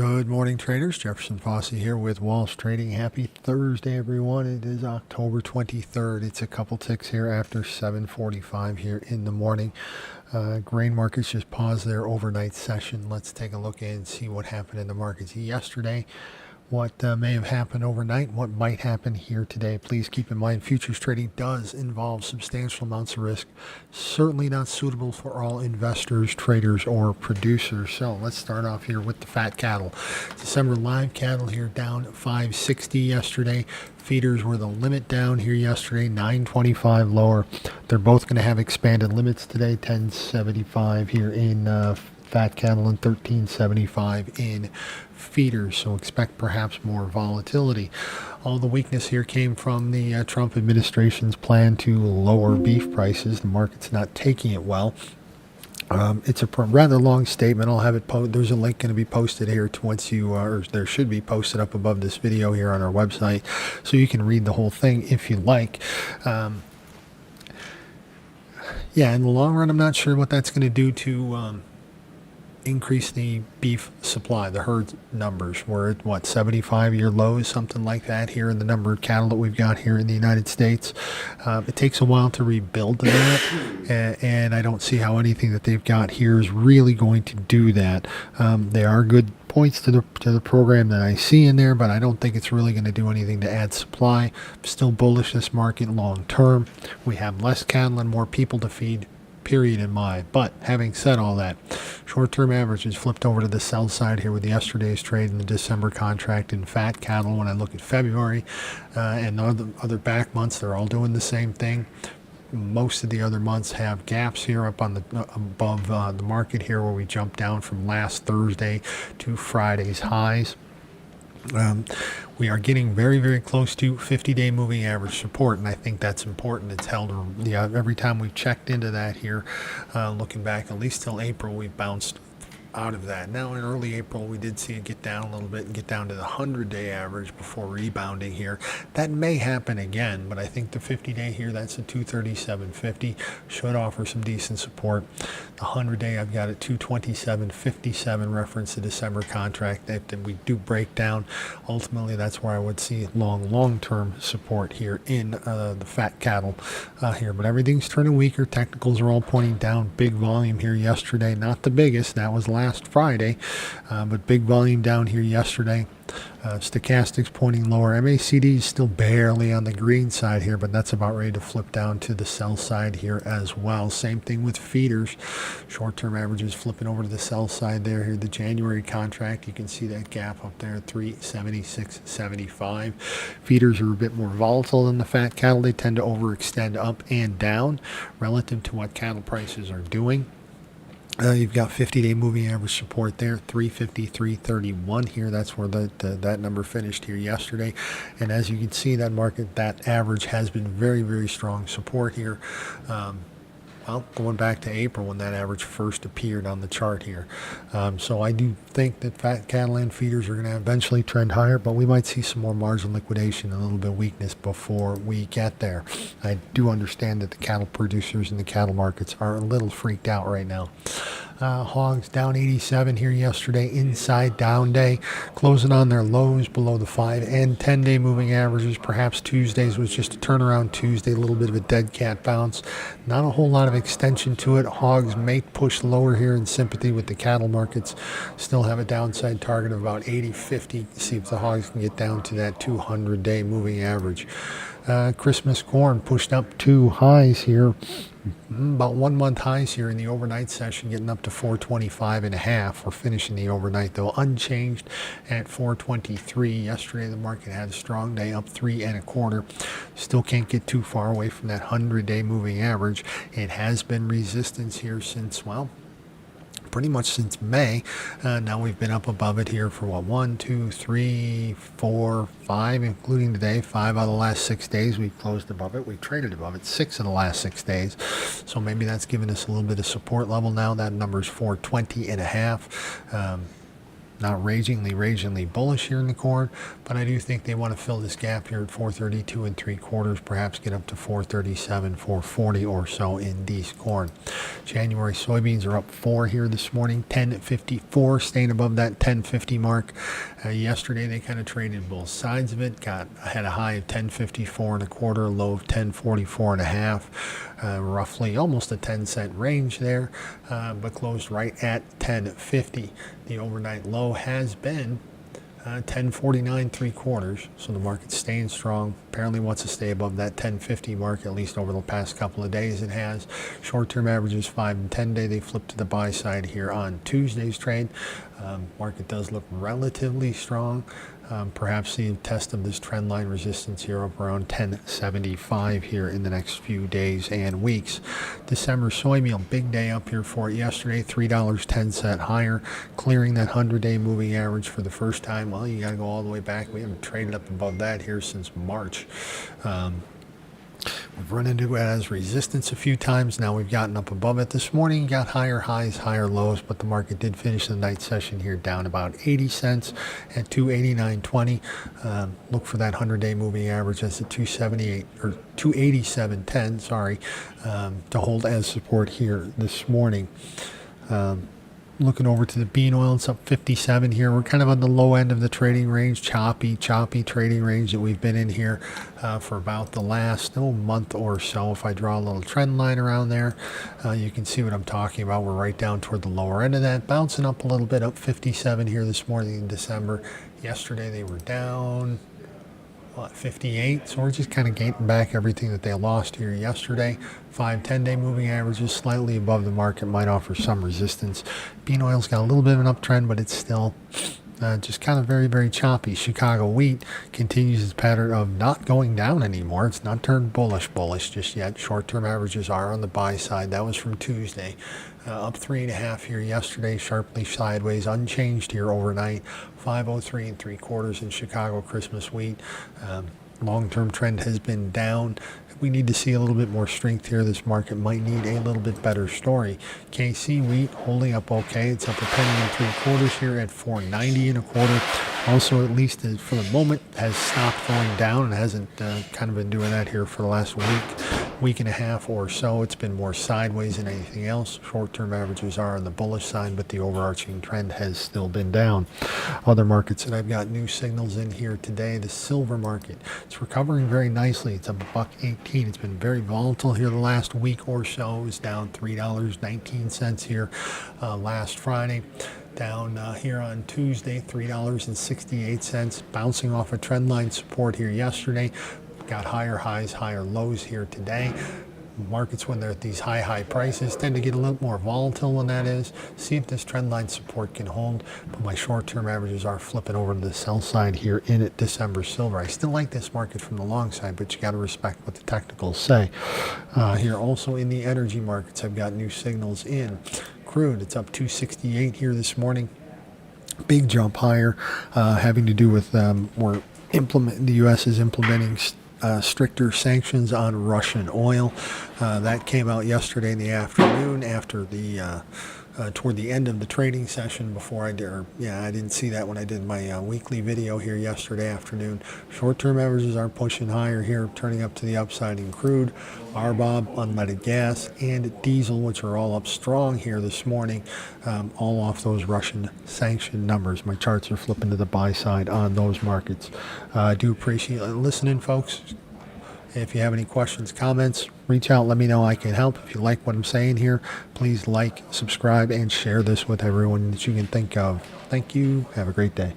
Good morning, traders. Jefferson Fossey here with Walsh Trading. Happy Thursday, everyone. It is October 23rd. It's a couple ticks here after 7:45 here in the morning. Grain markets just paused their overnight session. Let's take a look and see what happened in the markets yesterday. What may have happened overnight, what might happen here today. Please keep in mind futures trading does involve substantial amounts of risk. Certainly not suitable for all investors, traders, or producers. So let's start off here with the fat cattle. December live cattle here down 560 yesterday. Feeders were the limit down here yesterday, 925 lower. They're both going to have expanded limits today, 1075 here in fat cattle and 1375 in feeders, so expect perhaps more volatility. All the weakness here came from the Trump administration's plan to lower beef prices. The market's not taking it well. It's a rather long statement. I'll have it there's a link going to be posted here to once you or there should be posted up above this video here on our website, so you can read the whole thing if you like. Yeah, in the long run, I'm not sure what that's going to do to increase the beef supply. The herd numbers were at 75-year lows, something like that here in the number of cattle that we've got here in the United States. It takes a while to rebuild that, and I don't see how anything that they've got here is really going to do that. They are good points to the program that I see in there, but I don't think it's really going to do anything to add supply. I'm still bullish this market long term. We have less cattle and more people to feed, period, in mind. But having said all that, short-term averages flipped over to the sell side here with yesterday's trade in the December contract in fat cattle. When I look at February and the other back months, they're all doing the same thing. Most of the other months have gaps here up on the above the market here, where we jumped down from last Thursday to Friday's highs. We are getting very, very close to 50-day moving average support, and I think that's important. It's held, every time we've checked into that here, looking back at least till April, we've bounced out of that. Now in early April, we did see it get down a little bit and get down to the 100-day average before rebounding here. That may happen again, but I think the 50-day here, that's a 237.50, should offer some decent support. The 100-day, I've got a 227.57 reference to December contract that we do break down. Ultimately, that's where I would see long-term support here in the fat cattle here. But everything's turning weaker. Technicals are all pointing down. Big volume here yesterday. Not the biggest. That was last Friday, but big volume down here yesterday. Stochastics pointing lower. MACD is still barely on the green side here, but that's about ready to flip down to the sell side here as well. Same thing with feeders. Short-term averages flipping over to the sell side there. Here, the January contract, you can see that gap up there, 376.75. Feeders are a bit more volatile than the fat cattle. They tend to overextend up and down relative to what cattle prices are doing. You've got 50-day moving average support there, 353.31 here. That's where that number finished here yesterday. And as you can see, that market, that average has been very, very strong support here. Well, going back to April when that average first appeared on the chart here. So I do think that fat cattle and feeders are going to eventually trend higher, but we might see some more margin liquidation, a little bit of weakness before we get there. I do understand that the cattle producers and the cattle markets are a little freaked out right now. Hogs down 87 here yesterday, inside down day, closing on their lows below the 5 and 10-day moving averages. Perhaps Tuesdays was just a turnaround Tuesday, a little bit of a dead cat bounce. Not a whole lot of extension to it. Hogs may push lower here in sympathy with the cattle markets. Still have a downside target of about 80.50. See if the hogs can get down to that 200-day moving average. Christmas corn pushed up to highs here, about 1 month highs here in the overnight session, getting up to 425.5. We're finishing the overnight though unchanged at 423. Yesterday the market had a strong day, up 3 1/4. Still can't get too far away from that 100-day moving average. It has been resistance here since, well, pretty much since May. Now we've been up above it here for what, 1, 2, 3, 4, 5, including today. 5 out of the last 6 days we've closed above it. We've traded above it 6 of the last 6 days. So maybe that's given us a little bit of support level now. That number is 420.5. Not ragingly bullish here in the corn, but I do think they want to fill this gap here at 432 3/4, perhaps get up to 437, 440 or so in these corn. January soybeans are up 4 here this morning, 10.54, staying above that 10.50 mark. Yesterday they kind of traded both sides of it. Had a high of 10.54 and a quarter, a low of 10.44 and a half. Roughly almost a 10-cent range there, but closed right at 10.50. The overnight low has been 10.49 3/4, so the market's staying strong. Apparently wants to stay above that 10.50 mark, at least over the past couple of days it has. Short-term averages 5 and 10 day, they flipped to the buy side here on Tuesday's trade. Market does look relatively strong. Perhaps the test of this trend line resistance here up around 10.75 here in the next few days and weeks. December soymeal, big day up here for it yesterday, $3.10 higher, clearing that 100-day moving average for the first time. Well, you got to go all the way back. We haven't traded up above that here since March. We've run into it as resistance a few times. Now we've gotten up above it this morning, got higher highs, higher lows, but the market did finish the night session here down about 80 cents at 289.20. Look for that 100-day moving average. That's at 278 or 287.10, sorry, to hold as support here this morning. Looking over to the bean oil, it's up 57 here. We're kind of on the low end of the trading range, choppy trading range that we've been in here for about the last month or so. If I draw a little trend line around there, you can see what I'm talking about. We're right down toward the lower end of that, bouncing up a little bit, up 57 here this morning in December. Yesterday they were down 58, so we're just kind of gaining back everything that they lost here yesterday. 5-10-day moving averages slightly above the market, might offer some resistance. Bean oil's got a little bit of an uptrend, but it's still just kind of very choppy. Chicago wheat continues its pattern of not going down anymore. It's not turned bullish just yet. Short-term averages are on the buy side. That was from Tuesday. Up 3.5 here yesterday, sharply sideways, unchanged here overnight. 503 3/4 in Chicago Christmas wheat. Long-term trend has been down. We need to see a little bit more strength here. This market might need a little bit better story. KC wheat holding up okay. It's up a penny and 3/4 here at 4.90 1/4. Also, at least for the moment, has stopped going down and hasn't kind of been doing that here for the last week and a half or so. It's been more sideways than anything else. Short-term averages are on the bullish side, but the overarching trend has still been down. Other markets that I've got new signals in here today, the silver market, it's recovering very nicely. It's up $1.18. It's been very volatile here the last week or so. It was down $3.19 here last Friday. Down here on Tuesday, $3.68, bouncing off a trend line support here yesterday. Got higher highs, higher lows here today. Markets, when they're at these high prices, tend to get a little more volatile when that is. See if this trend line support can hold. But my short-term averages are flipping over to the sell side here in at December silver. I still like this market from the long side, but you got to respect what the technicals say. Here also in the energy markets, I've got new signals in. Crude, it's up 268 here this morning. Big jump higher, having to do with the U.S. is implementing stricter sanctions on Russian oil. That came out yesterday in the afternoon after the toward the end of the trading session. Before I didn't see that when I did my weekly video here yesterday afternoon. Short-term averages are pushing higher here, turning up to the upside in crude, RBOB, unleaded gas, and diesel, which are all up strong here this morning, all off those Russian sanction numbers. My charts are flipping to the buy side on those markets. I do appreciate listening, folks. If you have any questions, comments, reach out, let me know. I can help. If you like what I'm saying here, please like, subscribe, and share this with everyone that you can think of. Thank you. Have a great day.